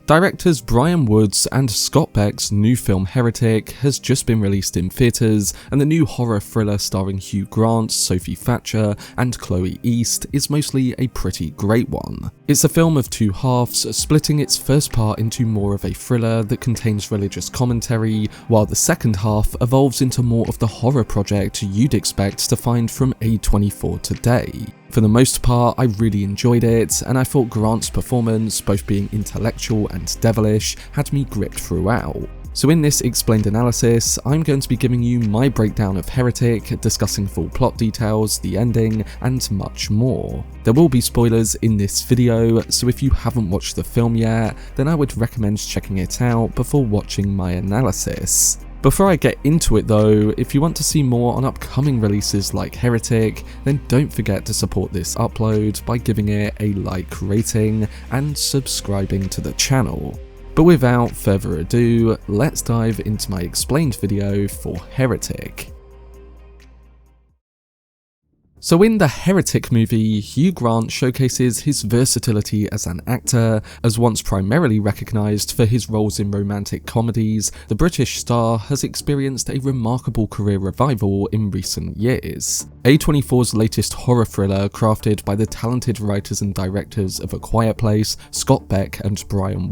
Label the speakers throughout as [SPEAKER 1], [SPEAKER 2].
[SPEAKER 1] Directors Bryan and Scott Beck's new film Heretic has just been released in theatres, and the new horror thriller starring Hugh Grant, Sophie Thatcher and Chloe East is mostly a pretty great one. It's a film of two halves, splitting its first part into more of a thriller that contains religious commentary, while the second half evolves into more of the horror project you'd expect to find from A24 today. For the most part, I really enjoyed it, and I thought Grant's performance, both being intellectual and devilish, had me gripped throughout. So in this explained analysis, I'm going to be giving you my breakdown of Heretic, discussing full plot details, the ending, and much more. There will be spoilers in this video, so if you haven't watched the film yet, then I would recommend checking it out before watching my analysis. Before I get into it though, if you want to see more on upcoming releases like Heretic, then don't forget to support this upload by giving it a like rating and subscribing to the channel. But without further ado, let's dive into my explained video for Heretic. So in the Heretic movie, Hugh Grant showcases his versatility as an actor. As once primarily recognised for his roles in romantic comedies, the British star has experienced a remarkable career revival in recent years. A24's latest horror thriller, crafted by the talented writers and directors of A Quiet Place, Scott Beck and Bryan,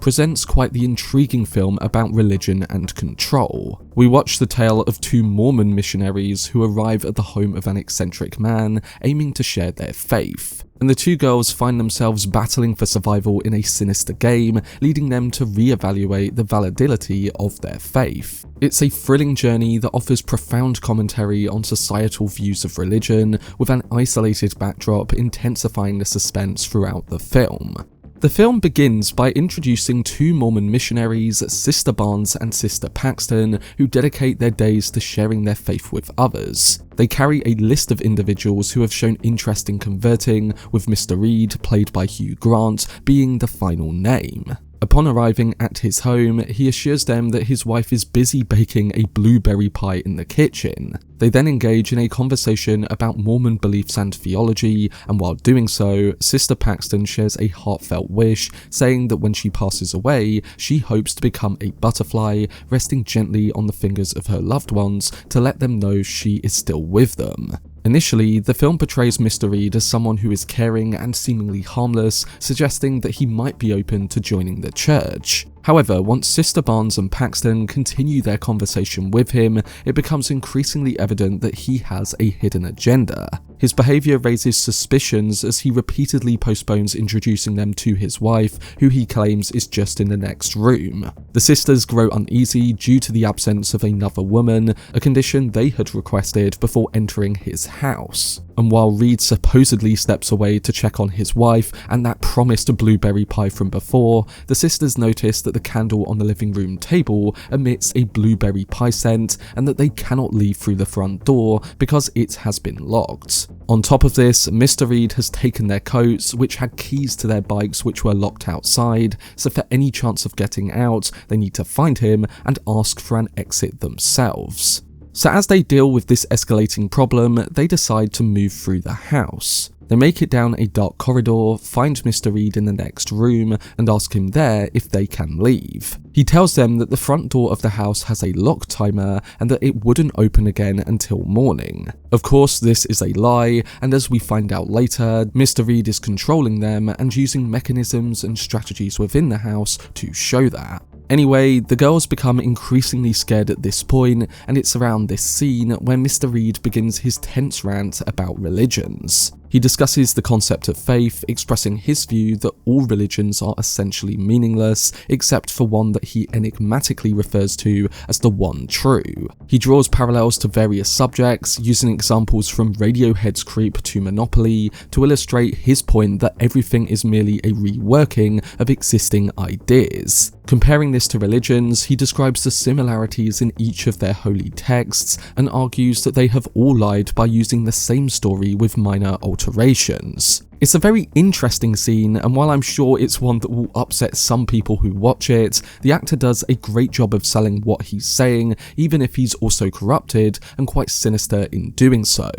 [SPEAKER 1] presents quite the intriguing film about religion and control. We watch the tale of two Mormon missionaries who arrive at the home of an eccentric man aiming to share their faith, and the two girls find themselves battling for survival in a sinister game, leading them to re-evaluate the validity of their faith. It's a thrilling journey that offers profound commentary on societal views of religion, with an isolated backdrop intensifying the suspense throughout the film. The film begins by introducing two Mormon missionaries, Sister Barnes and Sister Paxton, who dedicate their days to sharing their faith with others. They carry a list of individuals who have shown interest in converting, with Mr. Reed, played by Hugh Grant, being the final name. Upon arriving at his home, he assures them that his wife is busy baking a blueberry pie in the kitchen. They then engage in a conversation about Mormon beliefs and theology, and while doing so, Sister Paxton shares a heartfelt wish, saying that when she passes away, she hopes to become a butterfly, resting gently on the fingers of her loved ones to let them know she is still with them. Initially, the film portrays Mr. Reed as someone who is caring and seemingly harmless, suggesting that he might be open to joining the church. However, once Sister Barnes and Paxton continue their conversation with him, it becomes increasingly evident that he has a hidden agenda. His behaviour raises suspicions as he repeatedly postpones introducing them to his wife, who he claims is just in the next room. The sisters grow uneasy due to the absence of another woman, a condition they had requested before entering his house. And while Reed supposedly steps away to check on his wife and that promised blueberry pie from before, the sisters notice that the candle on the living room table emits a blueberry pie scent, and that they cannot leave through the front door because it has been locked. On top of this, Mr. Reed has taken their coats, which had keys to their bikes which were locked outside, so for any chance of getting out, they need to find him and ask for an exit themselves. So as they deal with this escalating problem, they decide to move through the house. They make it down a dark corridor, find Mr. Reed in the next room, and ask him there if they can leave. He tells them that the front door of the house has a lock timer and that it wouldn't open again until morning. Of course, this is a lie, and as we find out later, Mr. Reed is controlling them and using mechanisms and strategies within the house to show that. Anyway, the girls become increasingly scared at this point, and it's around this scene where Mr. Reed begins his tense rant about religions. He discusses the concept of faith, expressing his view that all religions are essentially meaningless, except for one that he enigmatically refers to as the one true. He draws parallels to various subjects, using examples from Radiohead's Creep to Monopoly to illustrate his point that everything is merely a reworking of existing ideas. Comparing this to religions, he describes the similarities in each of their holy texts and argues that they have all lied by using the same story with minor alterations. It's a very interesting scene, and while I'm sure it's one that will upset some people who watch it, the actor does a great job of selling what he's saying, even if he's also corrupted and quite sinister in doing so.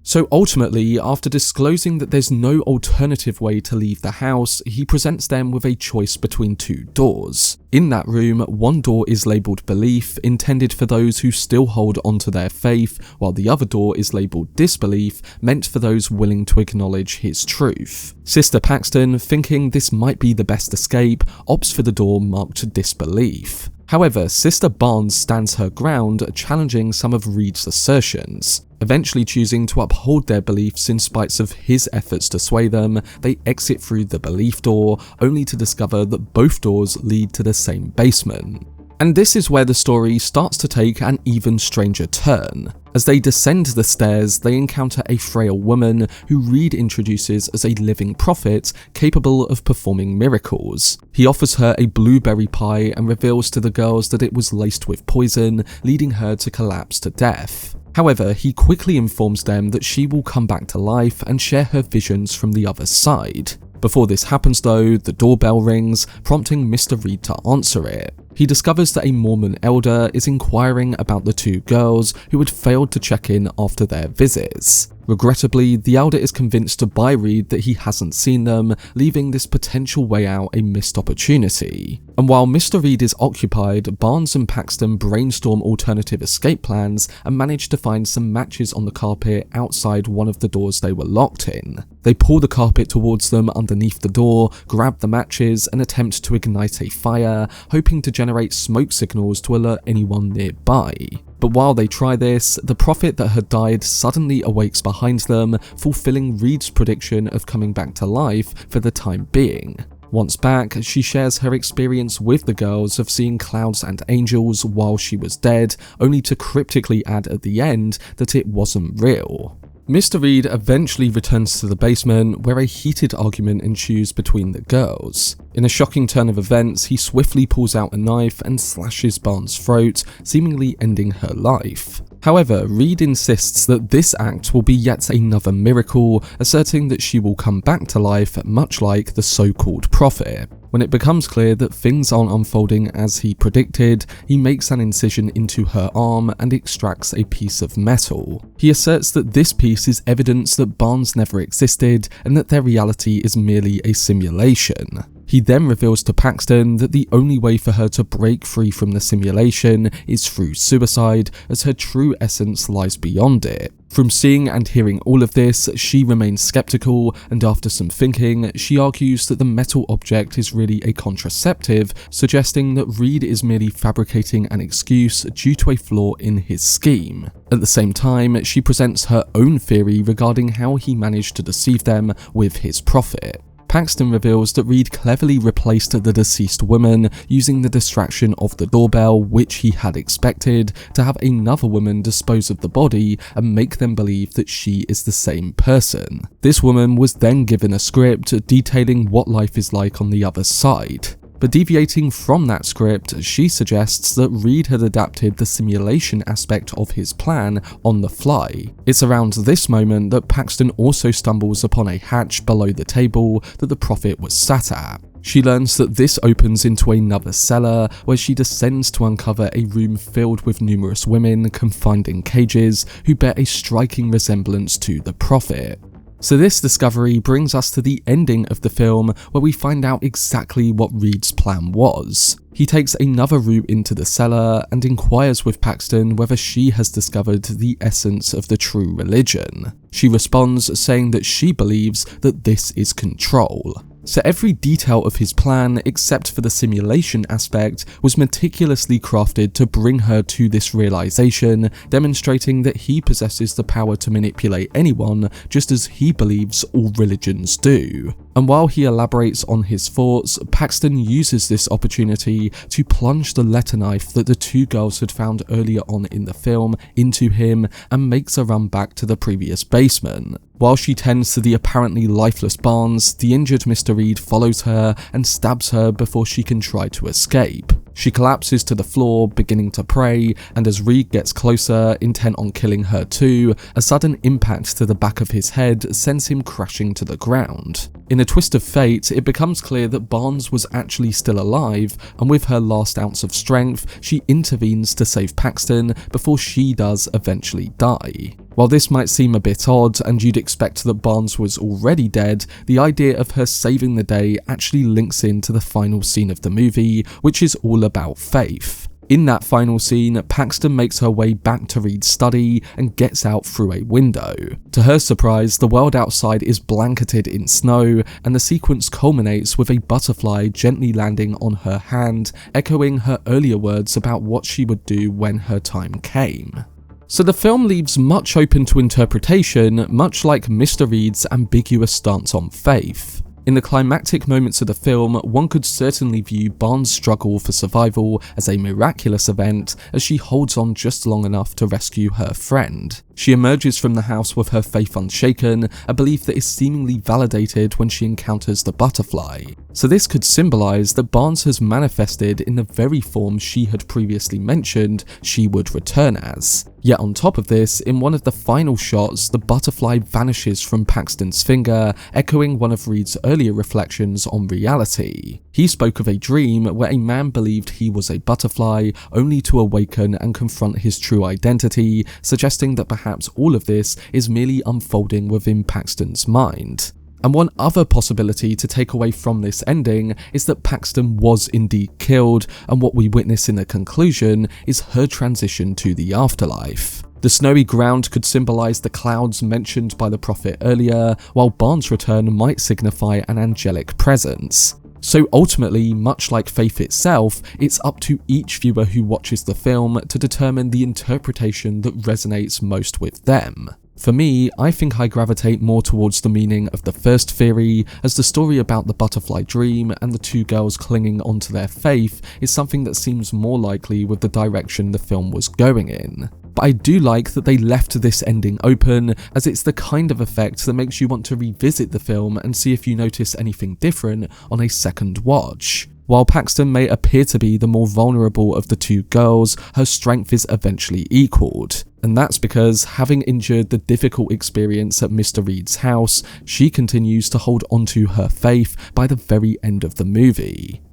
[SPEAKER 1] So ultimately, after disclosing that there's no alternative way to leave the house, he presents them with a choice between two doors. In that room, one door is labelled Belief, intended for those who still hold onto their faith, while the other door is labelled Disbelief, meant for those willing to acknowledge his truth. Sister Paxton, thinking this might be the best escape, opts for the door marked Disbelief. However, Sister Barnes stands her ground, challenging some of Reed's assertions. Eventually choosing to uphold their beliefs in spite of his efforts to sway them, they exit through the Belief door, only to discover that both doors lead to the same basement. And this is where the story starts to take an even stranger turn. As they descend the stairs, they encounter a frail woman who Reed introduces as a living prophet capable of performing miracles. He offers her a blueberry pie and reveals to the girls that it was laced with poison, leading her to collapse to death. However, he quickly informs them that she will come back to life and share her visions from the other side. Before this happens though, the doorbell rings, prompting Mr. Reed to answer it. He discovers that a Mormon elder is inquiring about the two girls who had failed to check in after their visits. Regrettably, the elder is convinced by Reed that he hasn't seen them, leaving this potential way out a missed opportunity. And while Mr. Reed is occupied, Barnes and Paxton brainstorm alternative escape plans and manage to find some matches on the carpet outside one of the doors they were locked in. They pull the carpet towards them underneath the door, grab the matches, and attempt to ignite a fire, hoping to generate smoke signals to alert anyone nearby. But while they try this, the prophet that had died suddenly awakes behind them, fulfilling Reed's prediction of coming back to life for the time being. Once back, she shares her experience with the girls of seeing clouds and angels while she was dead, only to cryptically add at the end that it wasn't real. Mr. Reed eventually returns to the basement, where a heated argument ensues between the girls. In a shocking turn of events, he swiftly pulls out a knife and slashes Barnes' throat, seemingly ending her life. However, Reed insists that this act will be yet another miracle, asserting that she will come back to life much like the so-called prophet. When it becomes clear that things aren't unfolding as he predicted, he makes an incision into her arm and extracts a piece of metal. He asserts that this piece is evidence that Barnes never existed and that their reality is merely a simulation. He then reveals to Paxton that the only way for her to break free from the simulation is through suicide, as her true essence lies beyond it. From seeing and hearing all of this, she remains skeptical, and after some thinking, she argues that the metal object is really a contraceptive, suggesting that Reed is merely fabricating an excuse due to a flaw in his scheme. At the same time, she presents her own theory regarding how he managed to deceive them with his prophet. Paxton reveals that Reed cleverly replaced the deceased woman using the distraction of the doorbell, which he had expected, to have another woman dispose of the body and make them believe that she is the same person. This woman was then given a script detailing what life is like on the other side. But deviating from that script, she suggests that Reed had adapted the simulation aspect of his plan on the fly. It's around this moment that Paxton also stumbles upon a hatch below the table that the prophet was sat at. She learns that this opens into another cellar, where she descends to uncover a room filled with numerous women confined in cages who bear a striking resemblance to the prophet. So this discovery brings us to the ending of the film, where we find out exactly what Reed's plan was. He takes another route into the cellar and inquires with Paxton whether she has discovered the essence of the true religion. She responds saying that she believes that this is control. So every detail of his plan, except for the simulation aspect, was meticulously crafted to bring her to this realization, demonstrating that he possesses the power to manipulate anyone, just as he believes all religions do. And while he elaborates on his thoughts, Paxton uses this opportunity to plunge the letter knife that the two girls had found earlier on in the film into him and makes a run back to the previous basement. While she tends to the apparently lifeless Barnes, the injured Mr. Reed follows her and stabs her before she can try to escape. She collapses to the floor, beginning to pray, and as Reed gets closer, intent on killing her too, a sudden impact to the back of his head sends him crashing to the ground. In a twist of fate, it becomes clear that Barnes was actually still alive, and with her last ounce of strength, she intervenes to save Paxton before she does eventually die. While this might seem a bit odd, and you'd expect that Barnes was already dead, the idea of her saving the day actually links into the final scene of the movie, which is all about faith. In that final scene, Paxton makes her way back to Reed's study and gets out through a window. To her surprise, the world outside is blanketed in snow, and the sequence culminates with a butterfly gently landing on her hand, echoing her earlier words about what she would do when her time came. So the film leaves much open to interpretation, much like Mr. Reed's ambiguous stance on faith. In the climactic moments of the film, one could certainly view Barnes' struggle for survival as a miraculous event as she holds on just long enough to rescue her friend. She emerges from the house with her faith unshaken, a belief that is seemingly validated when she encounters the butterfly. So this could symbolise that Barnes has manifested in the very form she had previously mentioned she would return as. Yet on top of this, in one of the final shots, the butterfly vanishes from Paxton's finger, echoing one of Reed's earlier reflections on reality. He spoke of a dream where a man believed he was a butterfly, only to awaken and confront his true identity, suggesting that perhaps all of this is merely unfolding within Paxton's mind. And one other possibility to take away from this ending is that Paxton was indeed killed, and what we witness in the conclusion is her transition to the afterlife. The snowy ground could symbolise the clouds mentioned by the prophet earlier, while Barnes' return might signify an angelic presence. So ultimately, much like faith itself, it's up to each viewer who watches the film to determine the interpretation that resonates most with them. For me, I think I gravitate more towards the meaning of the first theory, as the story about the butterfly dream and the two girls clinging onto their faith is something that seems more likely with the direction the film was going in. But I do like that they left this ending open, as it's the kind of effect that makes you want to revisit the film and see if you notice anything different on a second watch. While Paxton may appear to be the more vulnerable of the two girls, her strength is eventually equalled. And that's because, having endured the difficult experience at Mr. Reed's house, she continues to hold onto her faith by the very end of the movie.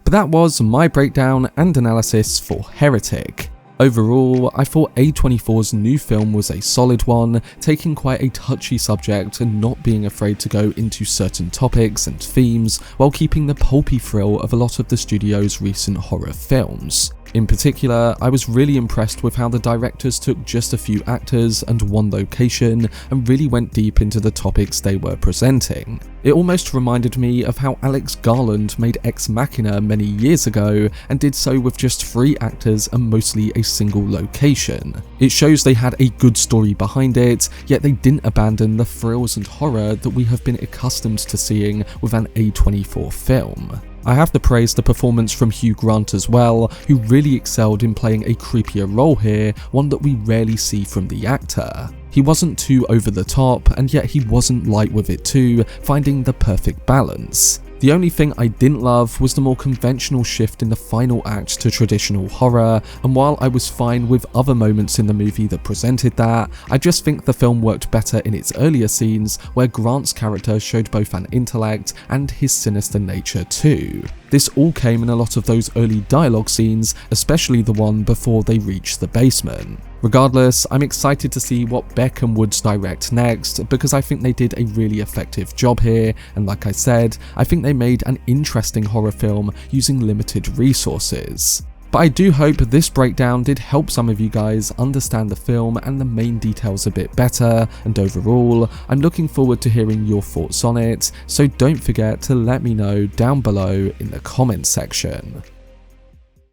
[SPEAKER 1] But that was my breakdown and analysis for Heretic. Overall, I thought A24's new film was a solid one, taking quite a touchy subject and not being afraid to go into certain topics and themes, while keeping the pulpy thrill of a lot of the studio's recent horror films. In particular, I was really impressed with how the directors took just a few actors and one location and really went deep into the topics they were presenting. It almost reminded me of how Alex Garland made Ex Machina many years ago and did so with just 3 actors and mostly a single location. It shows they had a good story behind it, yet they didn't abandon the thrills and horror that we have been accustomed to seeing with an A24 film. I have to praise the performance from Hugh Grant as well, who really excelled in playing a creepier role here, one that we rarely see from the actor. He wasn't too over the top, and yet he wasn't light with it too, finding the perfect balance. The only thing I didn't love was the more conventional shift in the final act to traditional horror, and while I was fine with other moments in the movie that presented that, I just think the film worked better in its earlier scenes where Grant's character showed both an intellect and his sinister nature too. This all came in a lot of those early dialogue scenes, especially the one before they reached the basement. Regardless, I'm excited to see what Beck and Woods direct next, because I think they did a really effective job here, and like I said, I think they made an interesting horror film using limited resources. But I do hope this breakdown did help some of you guys understand the film and the main details a bit better, and overall, I'm looking forward to hearing your thoughts on it, so don't forget to let me know down below in the comments section.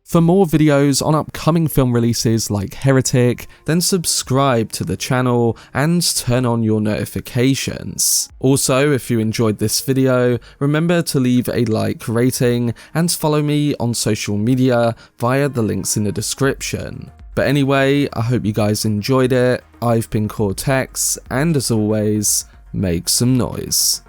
[SPEAKER 1] For more videos on upcoming film releases like Heretic, then subscribe to the channel and turn on your notifications. Also, if you enjoyed this video, remember to leave a like rating and follow me on social media via the links in the description. But anyway, I hope you guys enjoyed it. I've been Cortex, and as always, make some noise.